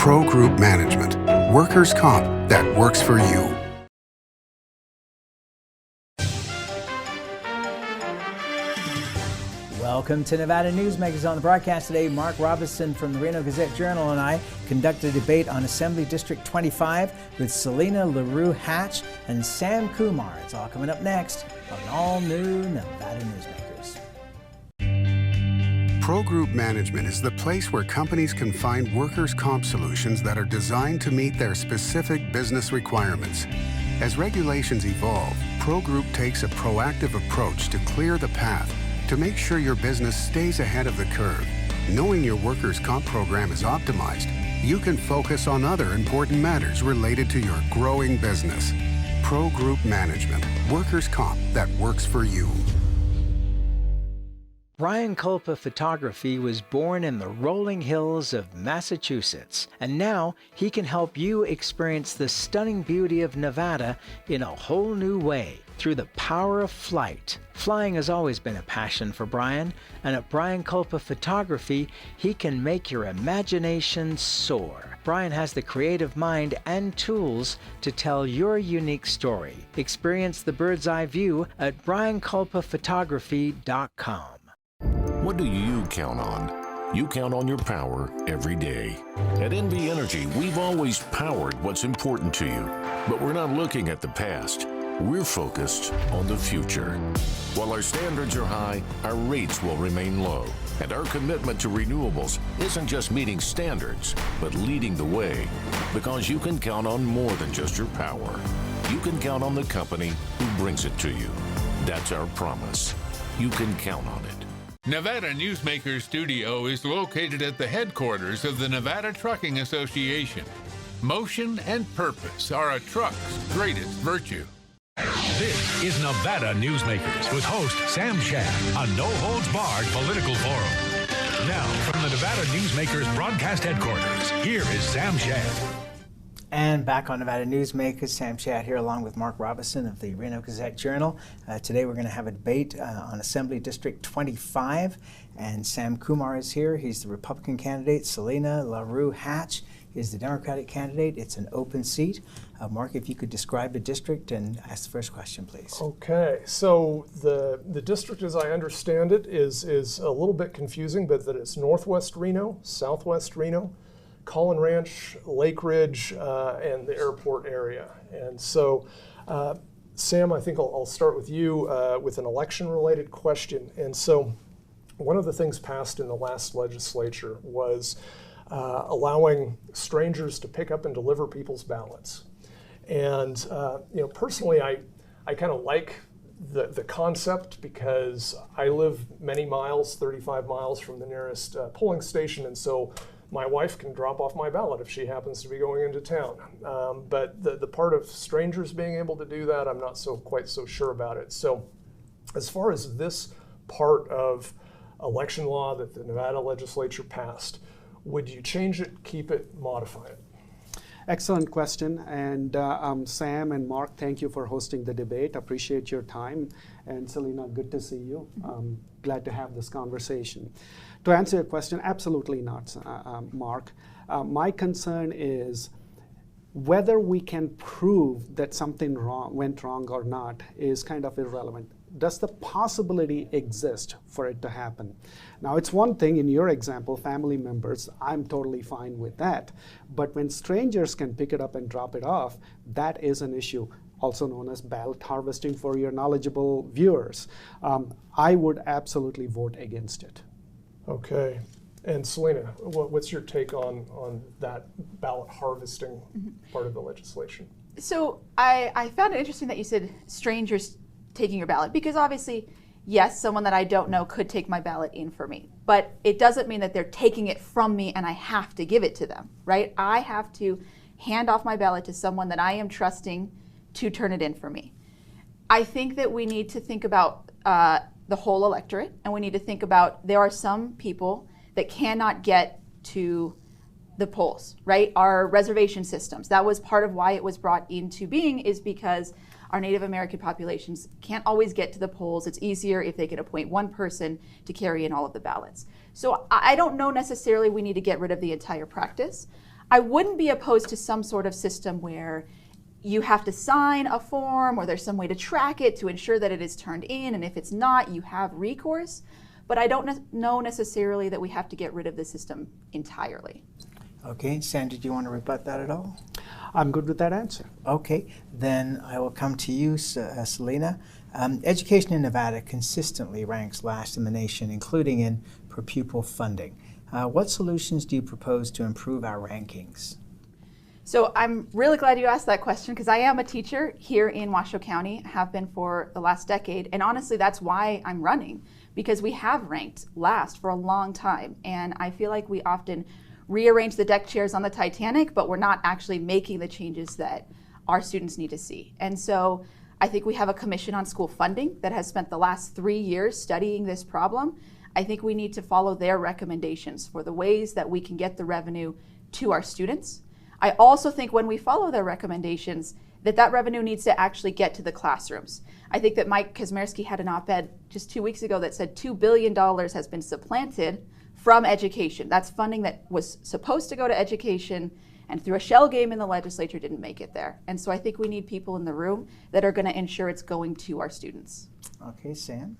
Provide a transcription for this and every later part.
Pro Group Management, workers' comp that works for you. Welcome to Nevada Newsmakers. On the broadcast today, Mark Robison from the Reno Gazette Journal and I conducted a debate on Assembly District 25 with Selena La Rue Hatch and Sam Kumar. It's all coming up next on an all-new Nevada Newsmakers. Pro Group Management is the place where companies can find workers' comp solutions that are designed to meet their specific business requirements. As regulations evolve, Pro Group takes a proactive approach to clear the path to make sure your business stays ahead of the curve. Knowing your workers' comp program is optimized, you can focus on other important matters related to your growing business. Pro Group Management, workers' comp that works for you. Brian Culpa Photography was born in the rolling hills of Massachusetts, and now he can help you experience the stunning beauty of Nevada in a whole new way through the power of flight. Flying has always been a passion for Brian, and at Brian Culpa Photography, he can make your imagination soar. Brian has the creative mind and tools to tell your unique story. Experience the bird's eye view at brianculpaphotography.com. What do you count on? You count on your power every day. At NV Energy, we've always powered what's important to you, but we're not looking at the past. We're focused on the future. While our standards are high, our rates will remain low. And our commitment to renewables isn't just meeting standards, but leading the way. Because you can count on more than just your power. You can count on the company who brings it to you. That's our promise. You can count on it. Nevada Newsmakers Studio is located at the headquarters of the Nevada Trucking Association. Motion and purpose are a truck's greatest virtue. This is Nevada Newsmakers with host Sam Shad, a no-holds-barred political forum. Now, from the Nevada Newsmakers broadcast headquarters, here is Sam Shad. And back on Nevada Newsmakers, Sam Shad here along with Mark Robison of the Reno Gazette Journal. Today we're going to have a debate on Assembly District 25, and Sam Kumar is here. He's the Republican candidate. Selena La Rue Hatch is the Democratic candidate. It's an open seat. Mark, if you could describe the district and ask the first question, please. Okay, so the district, as I understand it, is a little bit confusing, but that it's Northwest Reno, Southwest Reno, Collin Ranch, Lake Ridge, and the airport area. And so, Sam, I think I'll start with you with an election-related question. And so, one of the things passed in the last legislature was allowing strangers to pick up and deliver people's ballots. And personally, I kind of like the concept because I live many miles, 35 miles from the nearest polling station, and so my wife can drop off my ballot if she happens to be going into town. But the part of strangers being able to do that, I'm not quite so sure about it. So as far as this part of election law that the Nevada legislature passed, would you change it, keep it, modify it? Excellent question. And Sam and Mark, thank you for hosting the debate. Appreciate your time. And Selena, good to see you. Glad to have this conversation. To answer your question, absolutely not, Mark. My concern is whether we can prove that something went wrong or not is kind of irrelevant. Does the possibility exist for it to happen? Now, it's one thing in your example, family members, I'm totally fine with that. But when strangers can pick it up and drop it off, that is an issue, also known as ballot harvesting for your knowledgeable viewers. I would absolutely vote against it. Okay. And Selena, what's your take on that ballot harvesting part of the legislation? So I found it interesting that you said strangers taking your ballot, because obviously, yes, someone that I don't know could take my ballot in for me, but it doesn't mean that they're taking it from me and I have to give it to them, right? I have to hand off my ballot to someone that I am trusting to turn it in for me. I think that we need to think about the whole electorate, and we need to think about there are some people that cannot get to the polls, right? Our reservation systems, that was part of why it was brought into being, is because our Native American populations can't always get to the polls. It's easier if they can appoint one person to carry in all of the ballots. So I don't know necessarily we need to get rid of the entire practice. I wouldn't be opposed to some sort of system where you have to sign a form or there's some way to track it to ensure that it is turned in, and if it's not, you have recourse. But I don't know necessarily that we have to get rid of the system entirely. Okay, Sam, did you want to rebut that at all? I'm good with that answer. Okay, then I will come to you, Selena. Education in Nevada consistently ranks last in the nation, including in per pupil funding. What solutions do you propose to improve our rankings? So I'm really glad you asked that question, because I am a teacher here in Washoe County, have been for the last decade, and honestly that's why I'm running, because we have ranked last for a long time, and I feel like we often rearrange the deck chairs on the Titanic, but we're not actually making the changes that our students need to see. And so I think we have a commission on school funding that has spent the last 3 years studying this problem. I think we need to follow their recommendations for the ways that we can get the revenue to our students. I also think when we follow their recommendations, that revenue needs to actually get to the classrooms. I think that Mike Kazmierski had an op-ed just 2 weeks ago that said $2 billion has been supplanted from education. That's funding that was supposed to go to education, and through a shell game in the legislature didn't make it there. And so I think we need people in the room that are going to ensure it's going to our students. Okay, Sam?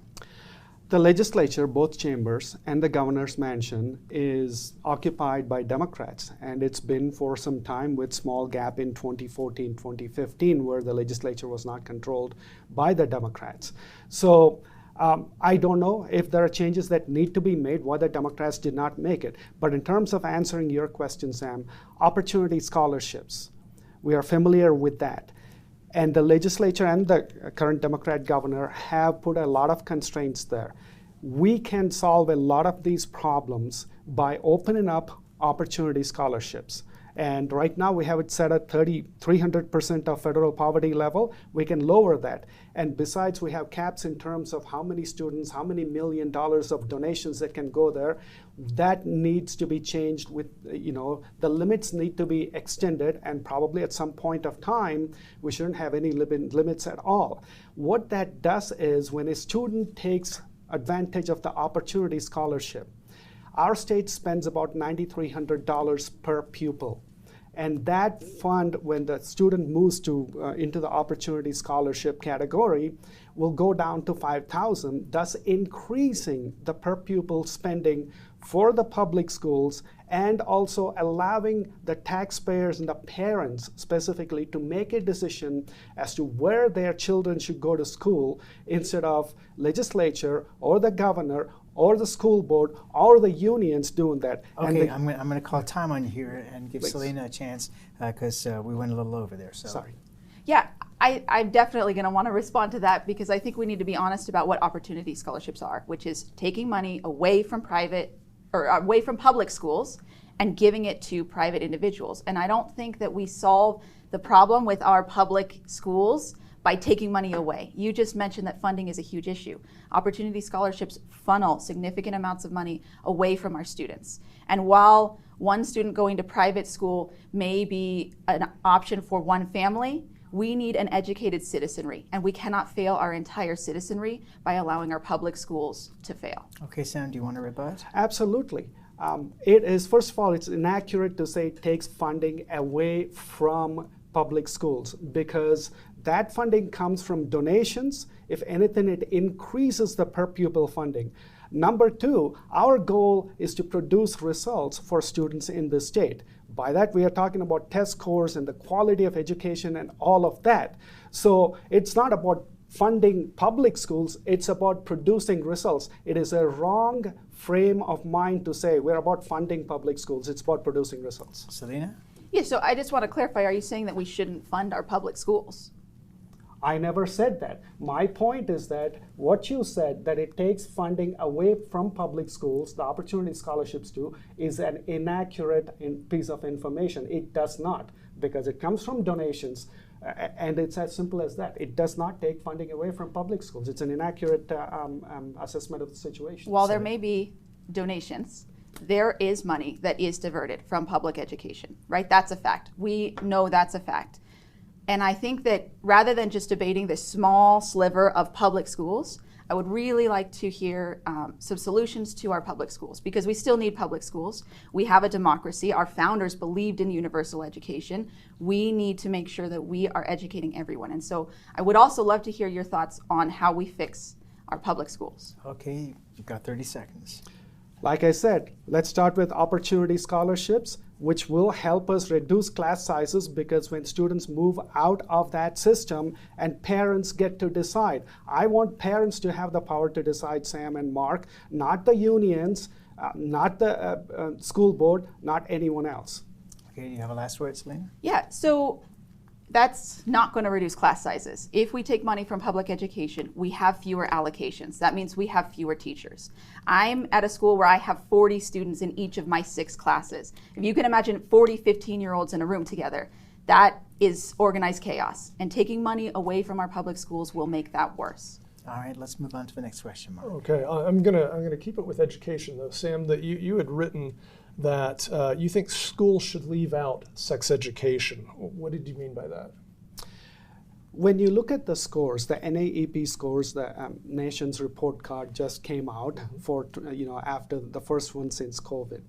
The legislature, both chambers, and the governor's mansion is occupied by Democrats, and it's been for some time, with small gap in 2014, 2015, where the legislature was not controlled by the Democrats. So I don't know if there are changes that need to be made, why the Democrats did not make it. But in terms of answering your question, Sam, opportunity scholarships, we are familiar with that. And the legislature and the current Democrat governor have put a lot of constraints there. We can solve a lot of these problems by opening up opportunity scholarships. And right now we have it set at 300% of federal poverty level. We can lower that. And besides, we have caps in terms of how many students, how many $1 million of donations that can go there. That needs to be changed with, the limits need to be extended, and probably at some point of time, we shouldn't have any limits at all. What that does is when a student takes advantage of the opportunity scholarship, our state spends about $9,300 per pupil. And that fund, when the student moves into the opportunity scholarship category, will go down to $5,000, thus increasing the per pupil spending for the public schools, and also allowing the taxpayers and the parents specifically to make a decision as to where their children should go to school, instead of legislature or the governor or the school board or the unions doing that. Okay, I'm going to call time on you here and give Please. Selena a chance, because we went a little over there. So. Sorry. Yeah, I'm definitely going to want to respond to that, because I think we need to be honest about what opportunity scholarships are, which is taking money away from public schools and giving it to private individuals. And I don't think that we solve the problem with our public schools by taking money away. You just mentioned that funding is a huge issue. Opportunity scholarships funnel significant amounts of money away from our students. And while one student going to private school may be an option for one family, we need an educated citizenry, and we cannot fail our entire citizenry by allowing our public schools to fail. Okay, Sam, do you want to rebut? Absolutely. It is, first of all, it's inaccurate to say it takes funding away from public schools, because that funding comes from donations. If anything, it increases the per pupil funding. Number two, our goal is to produce results for students in the state. By that, we are talking about test scores and the quality of education and all of that. So it's not about funding public schools, it's about producing results. It is a wrong frame of mind to say we're about funding public schools. It's about producing results. Selena? Yeah, so I just want to clarify, are you saying that we shouldn't fund our public schools? I never said that. My point is that what you said, that it takes funding away from public schools, the opportunity scholarships do, is an inaccurate piece of information. It does not, because it comes from donations, and it's as simple as that. It does not take funding away from public schools. It's an inaccurate assessment of the situation. While there may be donations, there is money that is diverted from public education, right? That's a fact. We know that's a fact. And I think that rather than just debating this small sliver of public schools, I would really like to hear some solutions to our public schools, because we still need public schools. We have a democracy. Our founders believed in universal education. We need to make sure that we are educating everyone. And so I would also love to hear your thoughts on how we fix our public schools. Okay, you've got 30 seconds. Like I said, let's start with opportunity scholarships, which will help us reduce class sizes, because when students move out of that system and parents get to decide. I want parents to have the power to decide, Sam and Mark, not the unions, not the school board, not anyone else. Okay, you have a last word, Selena? Yeah, so that's not going to reduce class sizes. If we take money from public education, we have fewer allocations. That means we have fewer teachers. I'm at a school where I have 40 students in each of my 6 classes. If you can imagine 40 15-year-olds in a room together, that is organized chaos. And taking money away from our public schools will make that worse. All right, let's move on to the next question, Mark. Okay, I'm gonna keep it with education though, Sam. That you had written that you think schools should leave out sex education. What did you mean by that? When you look at the scores, the NAEP scores, the nation's report card just came out for after the first one since COVID.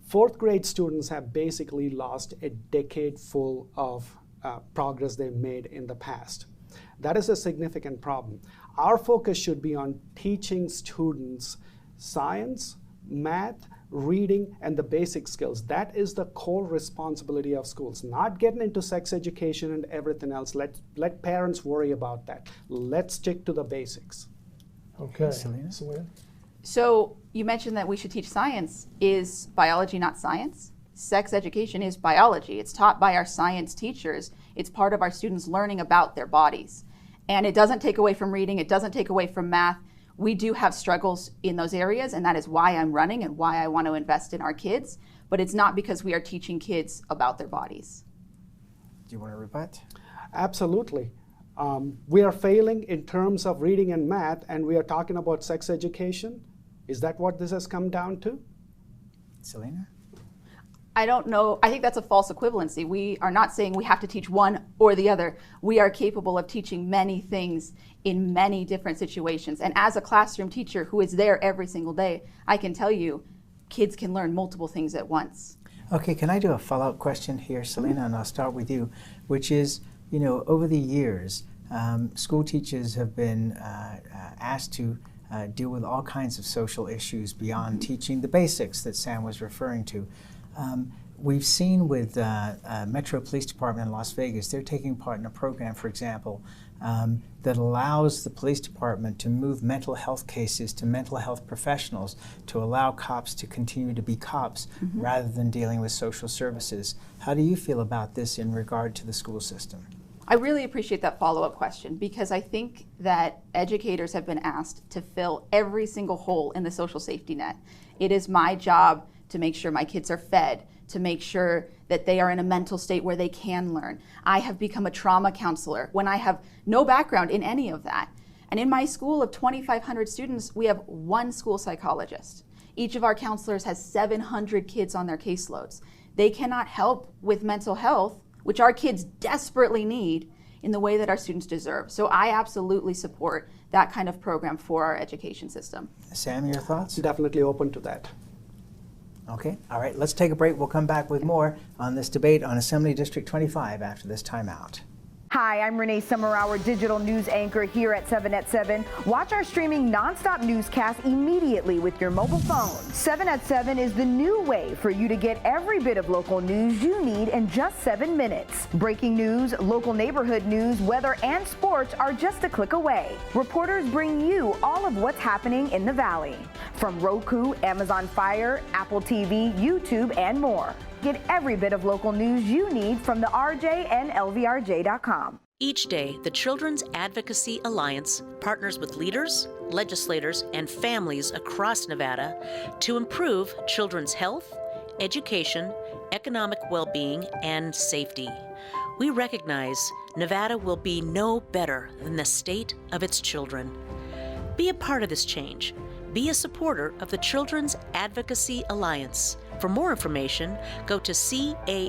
4th grade students have basically lost a decade full of progress they've made in the past. That is a significant problem. Our focus should be on teaching students science, math, reading, and the basic skills. That is the core responsibility of schools, not getting into sex education and everything else. Let parents worry about that. Let's stick to the basics. Okay, Selena? So you mentioned that we should teach science. Is biology not science? Sex education is biology. It's taught by our science teachers. It's part of our students learning about their bodies. And it doesn't take away from reading. It doesn't take away from math. We do have struggles in those areas, and that is why I'm running and why I want to invest in our kids. But it's not because we are teaching kids about their bodies. Do you want to rebut? Absolutely. We are failing in terms of reading and math, and we are talking about sex education. Is that what this has come down to? Selena? I don't know. I think that's a false equivalency. We are not saying we have to teach one or the other. We are capable of teaching many things in many different situations. And as a classroom teacher who is there every single day, I can tell you kids can learn multiple things at once. Okay, can I do a follow-up question here, Selena? And I'll start with you, which is, over the years, school teachers have been asked to deal with all kinds of social issues beyond teaching the basics that Sam was referring to. We've seen with Metro Police Department in Las Vegas, they're taking part in a program, for example, that allows the police department to move mental health cases to mental health professionals to allow cops to continue to be cops rather than dealing with social services. How do you feel about this in regard to the school system? I really appreciate that follow-up question, because I think that educators have been asked to fill every single hole in the social safety net. It is my job to make sure my kids are fed, to make sure that they are in a mental state where they can learn. I have become a trauma counselor when I have no background in any of that. And in my school of 2,500 students, we have 1 school psychologist. Each of our counselors has 700 kids on their caseloads. They cannot help with mental health, which our kids desperately need, in the way that our students deserve. So I absolutely support that kind of program for our education system. Sam, your thoughts? Definitely open to that. Okay, all right, let's take a break. We'll come back with more on this debate on Assembly District 25 after this timeout. Hi, I'm Renee Summerhour, digital news anchor here at 7 at 7. Watch our streaming nonstop newscast immediately with your mobile phone. 7 at 7 is the new way for you to get every bit of local news you need in just 7 minutes. Breaking news, local neighborhood news, weather, and sports are just a click away. Reporters bring you all of what's happening in the Valley. From Roku, Amazon Fire, Apple TV, YouTube, and more. Get every bit of local news you need from the RJ and LVRJ.com. Each day, the Children's Advocacy Alliance partners with leaders, legislators, and families across Nevada to improve children's health, education, economic well-being, and safety. We recognize Nevada will be no better than the state of its children. Be a part of this change. Be a supporter of the Children's Advocacy Alliance. For more information, go to CAANV.org.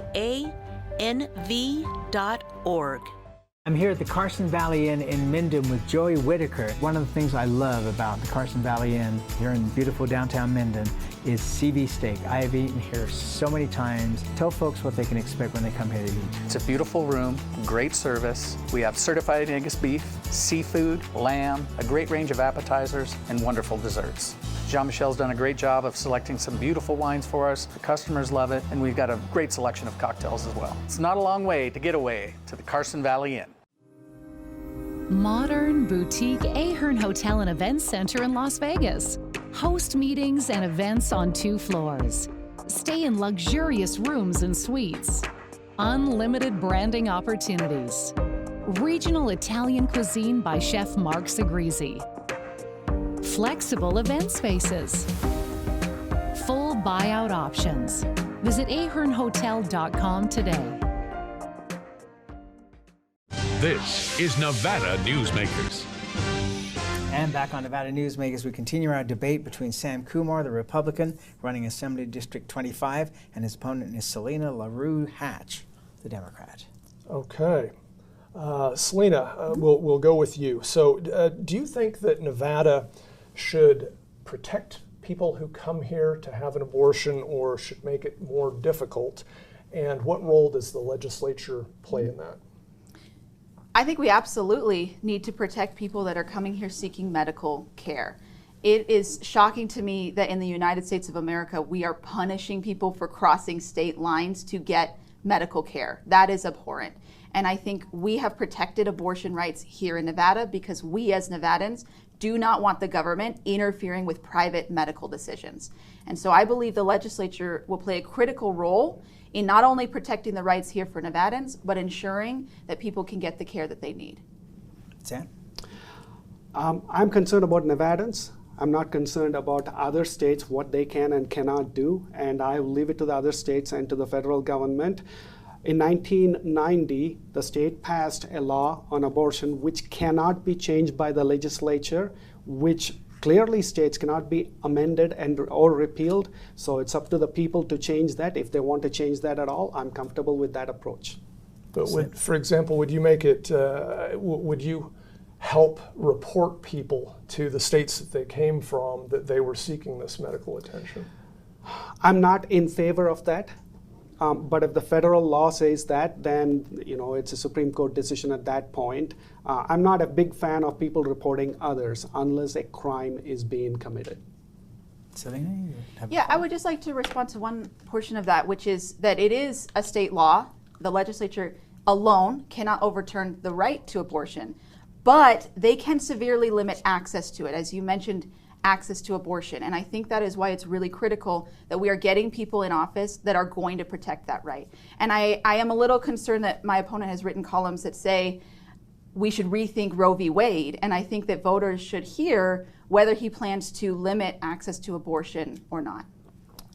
I'm here at the Carson Valley Inn in Minden with Joey Whitaker. One of the things I love about the Carson Valley Inn here in beautiful downtown Minden is CV steak. I have eaten here so many times. Tell folks what they can expect when they come here to eat. It's a beautiful room, great service. We have certified Angus beef, seafood, lamb, a great range of appetizers, and wonderful desserts. Jean-Michel's done a great job of selecting some beautiful wines for us. The customers love it, and we've got a great selection of cocktails as well. It's not a long way to get away to the Carson Valley Inn. Modern boutique Ahern Hotel and Events Center in Las Vegas. Host meetings and events on 2 floors. Stay in luxurious rooms and suites. Unlimited branding opportunities. Regional Italian cuisine by Chef Mark Segrisi. Flexible event spaces. Full buyout options. Visit ahernhotel.com today. This is Nevada Newsmakers. And back on Nevada Newsmakers, we continue our debate between Sam Kumar, the Republican, running Assembly District 25, and his opponent is Selena La Rue Hatch, the Democrat. Okay. Selena, we'll go with you. So do you think that Nevada should protect people who come here to have an abortion or should make it more difficult? And what role does the legislature play in that? I think we absolutely need to protect people that are coming here seeking medical care. It is shocking to me that in the United States of America, we are punishing people for crossing state lines to get medical care. That is abhorrent. And I think we have protected abortion rights here in Nevada because we as Nevadans do not want the government interfering with private medical decisions. And so I believe the legislature will play a critical role in not only protecting the rights here for Nevadans, but ensuring that people can get the care that they need. Sam? I'm concerned about Nevadans. I'm not concerned about other states, what they can and cannot do, and I will leave it to the other states and to the federal government. In 1990, the state passed a law on abortion which cannot be changed by the legislature, which clearly states cannot be amended or repealed. So it's up to the people to change that. If they want to change that at all, I'm comfortable with that approach. But for example, would you make it, would you help report people to the states that they came from that they were seeking this medical attention? I'm not in favor of that. But if the federal law says that, then it's a Supreme Court decision at that point. I'm not a big fan of people reporting others unless a crime is being committed. Selena? Yeah, I would just like to respond to one portion of that, which is that it is a state law. The legislature alone cannot overturn the right to abortion, but they can severely limit access to it. As you mentioned, access to abortion. And I think that is why it's really critical that we are getting people in office that are going to protect that right. And I am a little concerned that my opponent has written columns that say we should rethink Roe v. Wade. And I think that voters should hear whether he plans to limit access to abortion or not.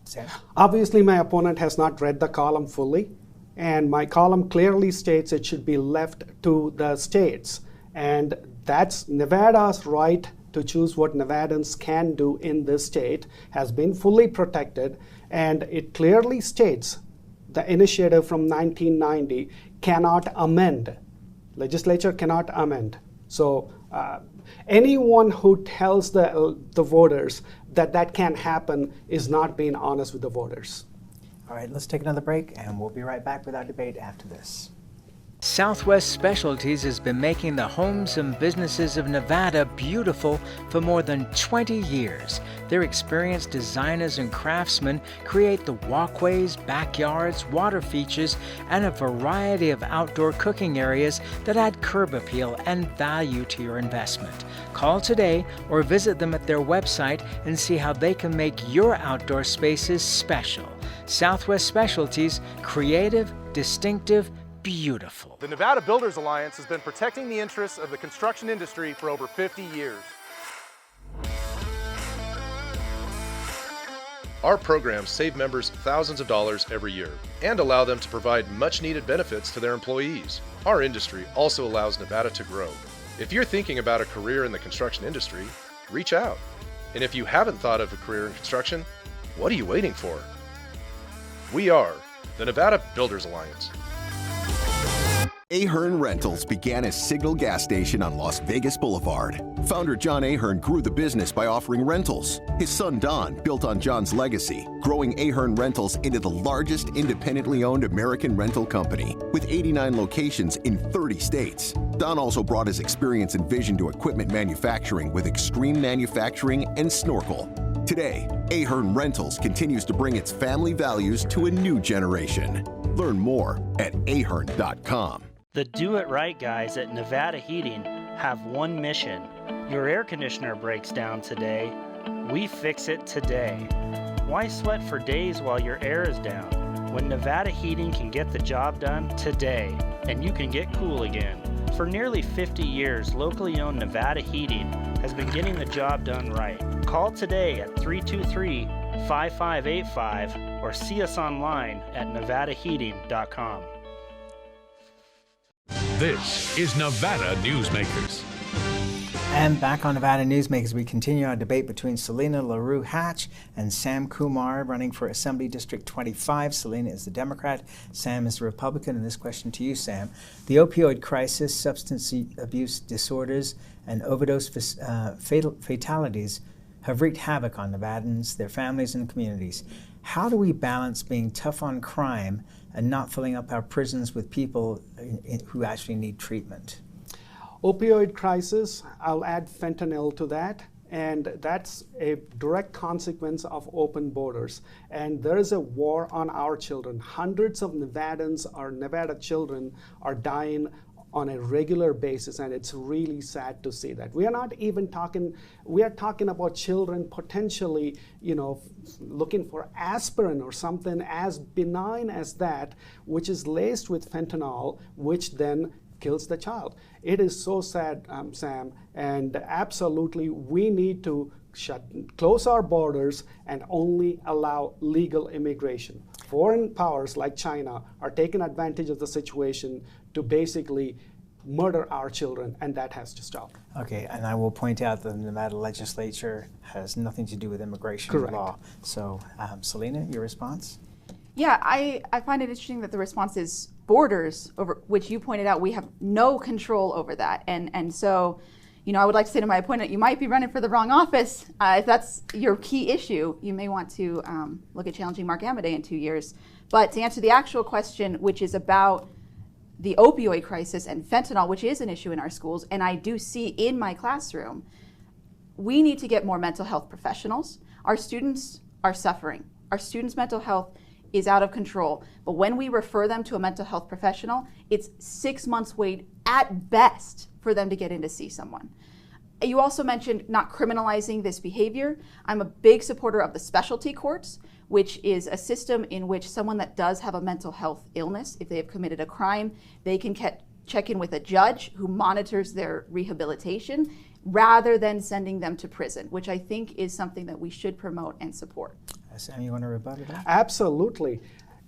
Sam? Obviously, my opponent has not read the column fully. And my column clearly states it should be left to the states. And that's Nevada's right to choose what Nevadans can do in this state has been fully protected, and it clearly states the initiative from 1990 cannot amend. Legislature cannot amend. So anyone who tells the voters that that can't happen is not being honest with the voters. All right, let's take another break, and we'll be right back with our debate after this. Southwest Specialties has been making the homes and businesses of Nevada beautiful for more than 20 years. Their experienced designers and craftsmen create the walkways, backyards, water features, and a variety of outdoor cooking areas that add curb appeal and value to your investment. Call today or visit them at their website and see how they can make your outdoor spaces special. Southwest Specialties, creative, distinctive, beautiful. The Nevada Builders Alliance has been protecting the interests of the construction industry for over 50 years. Our programs save members thousands of dollars every year and allow them to provide much-needed benefits to their employees. Our industry also allows Nevada to grow. If you're thinking about a career in the construction industry, reach out. And if you haven't thought of a career in construction, what are you waiting for? We are the Nevada Builders Alliance. Ahern Rentals began as Signal Gas Station on Las Vegas Boulevard. Founder John Ahern grew the business by offering rentals. His son Don built on John's legacy, growing Ahern Rentals into the largest independently owned American rental company, with 89 locations in 30 states. Don also brought his experience and vision to equipment manufacturing with Extreme Manufacturing and Snorkel. Today, Ahern Rentals continues to bring its family values to a new generation. Learn more at ahern.com. The Do It Right guys at Nevada Heating have one mission. Your air conditioner breaks down today. We fix it today. Why sweat for days while your air is down when Nevada Heating can get the job done today and you can get cool again? For nearly 50 years, locally owned Nevada Heating has been getting the job done right. Call today at 323-5585 or see us online at nevadaheating.com. This is Nevada Newsmakers. And back on Nevada Newsmakers, we continue our debate between Selena La Rue Hatch and Sam Kumar, running for Assembly District 25. Selena is the Democrat, Sam is the Republican. And this question to you, Sam. The opioid crisis, substance abuse disorders, and overdose fatalities have wreaked havoc on Nevadans, their families, and communities. How do we balance being tough on crime and not filling up our prisons with people who actually need treatment? Opioid crisis, I'll add fentanyl to that, and that's a direct consequence of open borders. And there is a war on our children. Hundreds of Nevada children are dying on a regular basis, and it's really sad to see that. We are not even talking, we are talking about children potentially, looking for aspirin or something as benign as that, which is laced with fentanyl, which then kills the child. It is so sad, Sam, and absolutely we need to close our borders and only allow legal immigration. Foreign powers like China are taking advantage of the situation to basically murder our children, and that has to stop. Okay, and I will point out that the Nevada legislature has nothing to do with immigration law. So, Selena, your response? Yeah, I find it interesting that the response is borders, over which you pointed out we have no control over that. And so, I would like to say to my opponent, you might be running for the wrong office. If that's your key issue, you may want to look at challenging Mark Amadei in 2 years. But to answer the actual question, which is about the opioid crisis and fentanyl, which is an issue in our schools, and I do see in my classroom, we need to get more mental health professionals. Our students are suffering. Our students' mental health is out of control. But when we refer them to a mental health professional, it's 6 months wait at best for them to get in to see someone. You also mentioned not criminalizing this behavior. I'm a big supporter of the specialty courts, which is a system in which someone that does have a mental health illness, if they have committed a crime, they can check in with a judge who monitors their rehabilitation rather than sending them to prison, which I think is something that we should promote and support. Sam, you want to rebut it? Absolutely.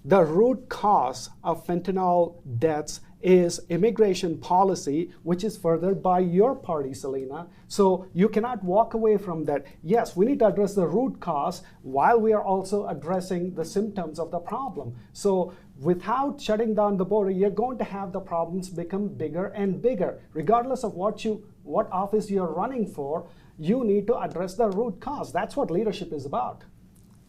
The root cause of fentanyl deaths is immigration policy, which is furthered by your party, Selena. So you cannot walk away from that. Yes, we need to address the root cause while we are also addressing the symptoms of the problem. So without shutting down the border, you're going to have the problems become bigger and bigger. Regardless of what office you're running for, you need to address the root cause. That's what leadership is about.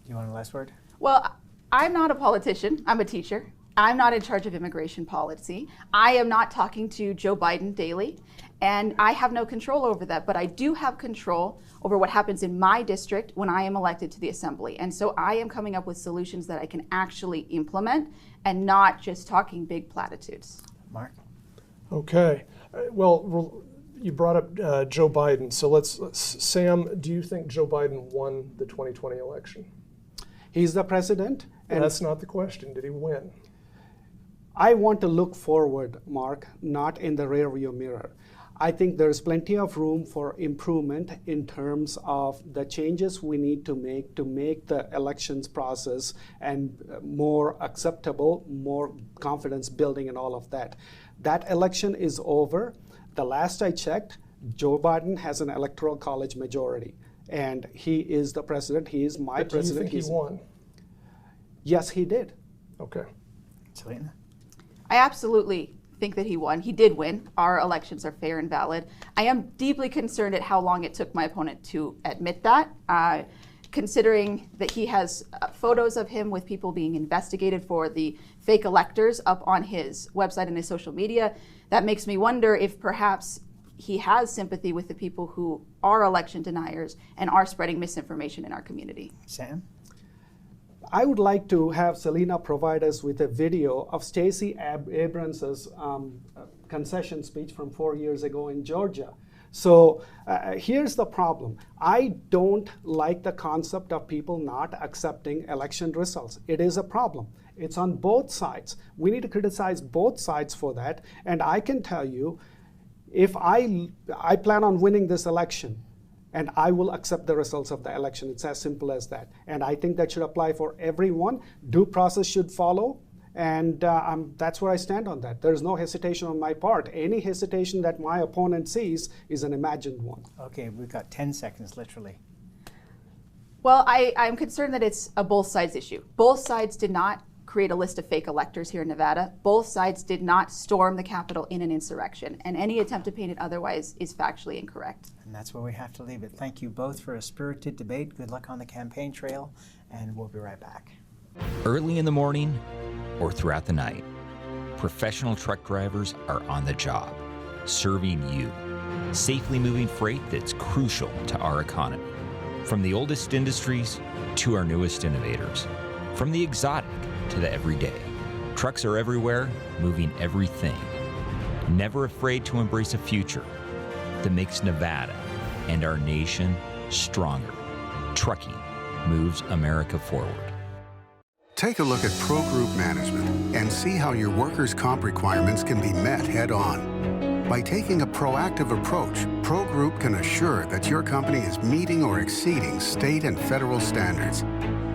Do you want a last word? Well, I'm not a politician. I'm a teacher. I'm not in charge of immigration policy. I am not talking to Joe Biden daily, and I have no control over that. But I do have control over what happens in my district when I am elected to the assembly. And so I am coming up with solutions that I can actually implement and not just talking big platitudes. Mark? Okay. Well, you brought up Joe Biden. So Sam, do you think Joe Biden won the 2020 election? He's the president. And that's not the question. Did he win? I want to look forward, Mark, not in the rearview mirror. I think there's plenty of room for improvement in terms of the changes we need to make the elections process and more acceptable, more confidence building and all of that. That election is over. The last I checked, Joe Biden has an electoral college majority, and he is the president. He is my president. Do you think he won? Yes, he did. Okay. Selena? I absolutely think that he won. He did win. Our elections are fair and valid. I am deeply concerned at how long it took my opponent to admit that, considering that he has photos of him with people being investigated for the fake electors up on his website and his social media. That makes me wonder if perhaps he has sympathy with the people who are election deniers and are spreading misinformation in our community. Sam? I would like to have Selena provide us with a video of Stacey Abrams' concession speech from 4 years ago in Georgia. So here's the problem. I don't like the concept of people not accepting election results. It is a problem. It's on both sides. We need to criticize both sides for that. And I can tell you, if I plan on winning this election, and I will accept the results of the election. It's as simple as that. And I think that should apply for everyone. Due process should follow. And that's where I stand on that. There's no hesitation on my part. Any hesitation that my opponent sees is an imagined one. Okay, we've got 10 seconds, literally. Well, I'm concerned that it's a both sides issue. Both sides did not create a list of fake electors here in Nevada. Both sides did not storm the Capitol in an insurrection. And any attempt to paint it otherwise is factually incorrect. And that's where we have to leave it. Thank you both for a spirited debate. Good luck on the campaign trail, and we'll be right back. Early in the morning or throughout the night, professional truck drivers are on the job, serving you, safely moving freight that's crucial to our economy. From the oldest industries to our newest innovators, from the exotic to the everyday. Trucks are everywhere, moving everything. Never afraid to embrace a future that makes Nevada and our nation stronger. Trucking moves America forward. Take a look at Pro Group Management and see how your workers' comp requirements can be met head-on. By taking a proactive approach, Pro Group can assure that your company is meeting or exceeding state and federal standards.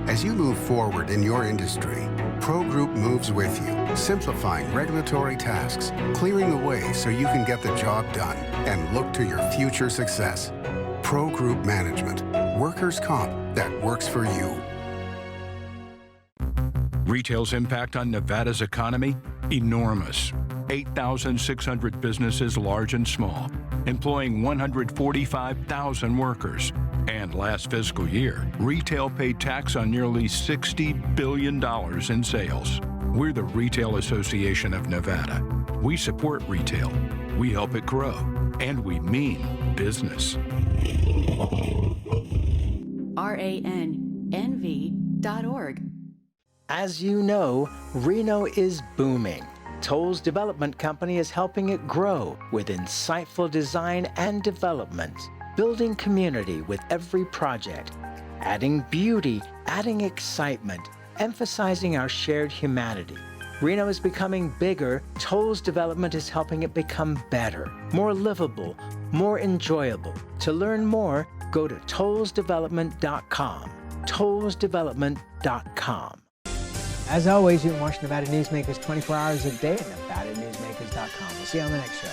As you move forward in your industry, Pro Group moves with you, simplifying regulatory tasks, clearing the way so you can get the job done and look to your future success. Pro Group Management, workers' comp that works for you. Retail's impact on Nevada's economy? Enormous. 8,600 businesses, large and small, employing 145,000 workers. And last fiscal year, retail paid tax on nearly $60 billion in sales. We're the Retail Association of Nevada. We support retail, we help it grow, and we mean business. RANNV.org. As you know, Reno is booming. Toll's development company is helping it grow with insightful design and development, building community with every project, adding beauty, adding excitement, emphasizing our shared humanity. Reno is becoming bigger. Toll's development is helping it become better, more livable, more enjoyable. To learn more, go to tollsdevelopment.com. tollsdevelopment.com. As always, you can watch Nevada Newsmakers 24 hours a day at NevadaNewsmakers.com. We'll see you on the next show.